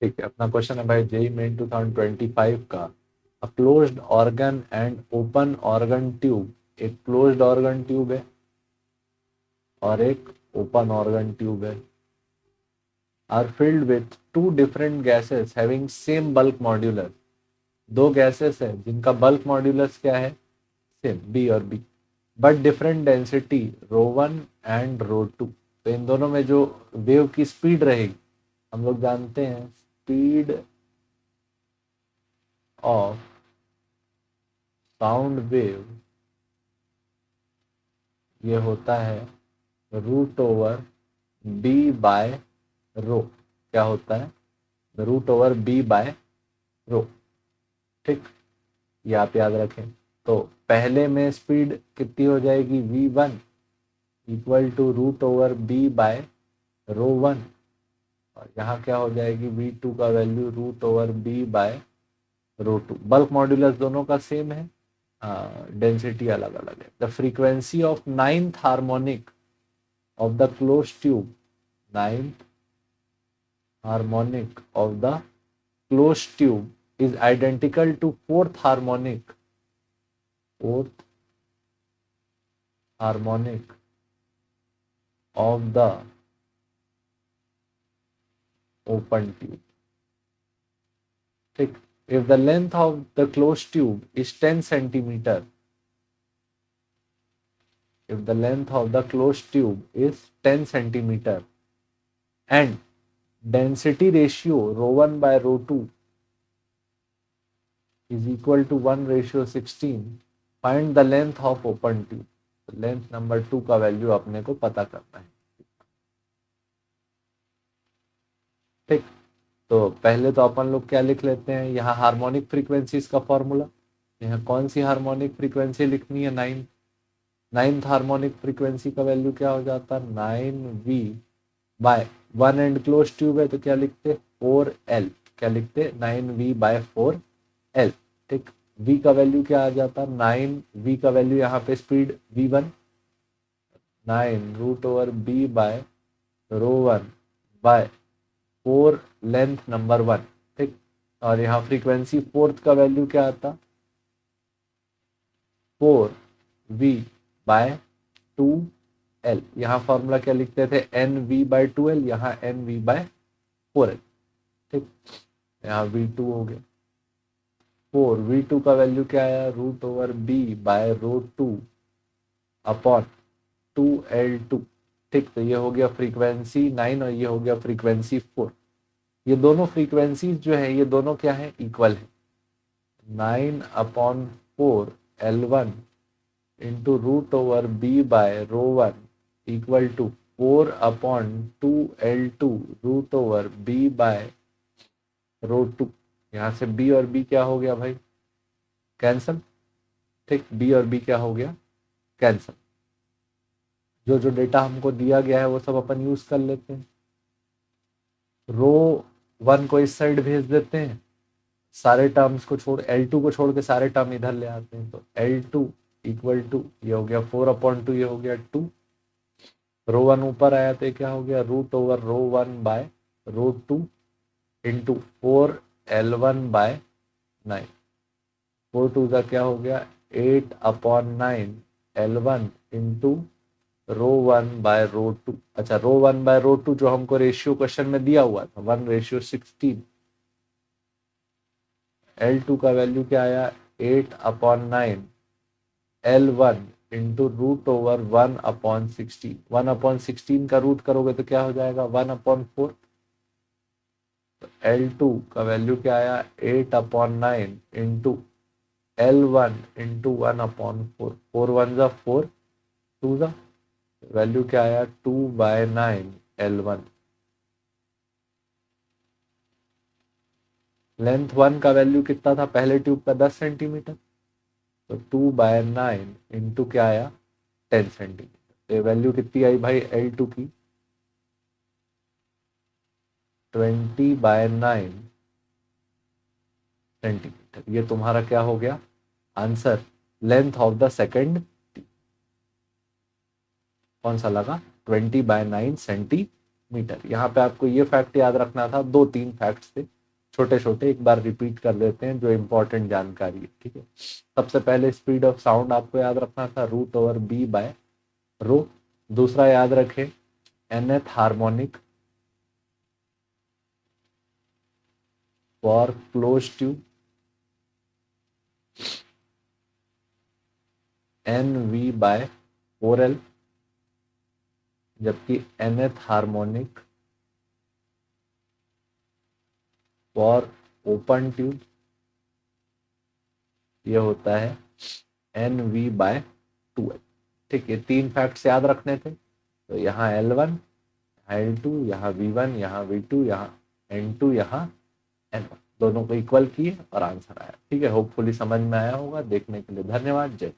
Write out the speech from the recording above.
ठीक है, अपना क्वेश्चन है भाई जेई मेन 2025 का। A closed organ and open organ tube, एक क्लोज्ड ऑर्गन ट्यूब है और एक ओपन ऑर्गन ट्यूब है, are filled with two different gases having same bulk modulus. दो गैसेस है जिनका बल्क मॉड्यूलस क्या है, सेम, बी और B, but different density rho one and rho two. तो इन दोनों में जो वेव की स्पीड रहेगी, हम लोग जानते हैं स्पीड ऑफ साउंड वेव ये होता है रूट ओवर बी बाय रो। क्या होता है, रूट ओवर बी बाय रो। ठीक, ये आप याद रखें। तो पहले में स्पीड कितनी हो जाएगी, v1 equal to root over B by rho one, और यहाँ क्या हो जाएगी v2 का value root over B by rho two. Bulk modulus दोनों का सेम है, डेंसिटी अलग अलग है। The frequency of ninth harmonic of the closed tube, ninth harmonic of the closed tube is identical to fourth harmonic of the open tube. ठीक, if the length of the closed tube is 10 centimeter, if the length of the closed tube is 10 centimeter and density ratio rho 1 by rho 2 is equal to 1:16, find the length of open tube। Length number 2 का value अपने को पता करना है। ठीक, तो पहले तो अपन लोग क्या लिख लेते हैं, यहाँ हार्मोनिक फ्रीक्वेंसीज का फॉर्मूला। यहाँ कौन सी हार्मोनिक फ्रीक्वेंसी लिखनी है, नाइन्थ हार्मोनिक फ्रीक्वेंसी का वैल्यू क्या हो जाता है, 9v by one and close tube है तो क्या लिखते, 4l। क्या लिखते, 9v बाय 4l। ठीक, v का वैल्यू क्या आ जाता, 9v का वैल्यू यहाँ पे speed v1, 9 root over b by rho one by 4 length number 1। ठीक, और यहाँ फ्रीक्वेंसी फोर्थ का वैल्यू क्या आता, 4v बाय 2l। यहाँ फॉर्मूला क्या लिखते थे, nv बाय 2l, यहाँ nv बाय 4l। ठीक, यहाँ v2 हो गया 4, v2 का वैल्यू क्या आया, root over b by row 2 upon 2l2। ठीक, तो ये हो गया फ्रीक्वेंसी 9 और ये हो गया फ्रीक्वेंसी 4। ये दोनों फ्रीक्वेंसीज जो है ये दोनों क्या है, इक्वल है। 9/4 L1 into root over B by rho one equal to 4/2 L2 root over B by rho two. यहाँ से b और b क्या हो गया भाई, कैंसल। ठीक, b और b क्या हो गया, कैंसल। जो जो डेटा हमको दिया गया है वो सब अपन यूज कर लेते हैं। रो वन को इस साइड भेज देते हैं, सारे टर्म्स को छोड़, L2 को छोड़ के सारे टर्म इधर ले आते हैं, तो L2 इक्वल टू ये हो गया 4/2, ये हो गया 2। रो वन ऊपर आया तो क्या हो गया, root over rho one by rho two into 4l1/9। 4 2 का क्या हो गया, 8/9 L1 into rho one by rho two. अच्छा, rho one by rho two जो हमको रेशियो क्वेश्चन में दिया हुआ था 1:16। L2 का वैल्यू क्या आया, 8/9 L1 इंटू रूट ओवर 1/16। 1/16 का रूट करोगे तो क्या हो जाएगा, 1/4। तो L2 का वैल्यू क्या आया, 8/9 इंटू L1 इंटू 1/4। 4 1 4, 2 वैल्यू क्या आया, 2/9 L1। लेंथ 1 का वैल्यू कितना था पहले ट्यूब का, 10 सेंटीमीटर, तो 2/9 इंटू क्या आया, 10 सेंटीमीटर। तो ये वैल्यू कितनी आई भाई L2 की, 20/9 सेंटीमीटर। ये तुम्हारा क्या हो गया answer, length of the second tube. कौन सा लगा, 20/9 सेंटीमीटर। मीटर। यहाँ पे आपको ये फैक्ट याद रखना था, 2-3 फैक्ट्स थे छोटे छोटे, एक बार रिपीट कर लेते हैं जो इंपॉर्टेंट जानकारी है, ठीक है। सबसे पहले स्पीड ऑफ साउंड आपको याद रखना था, √b/ρ। दूसरा याद रखें nth harmonic for close tube, NV/4L, जबकि nth harmonic for open tube ये होता है NV/2L। ठीक है, 3 फैक्ट्स याद रखने थे। तो यहाँ L1, यहाँ L2, यहाँ V1, यहाँ V2, यहाँ N2, यहाँ N1, दोनों को इक्वल किए और आंसर आया। ठीक है, होपफुली समझ में आया होगा। देखने के लिए धन्यवाद। जय।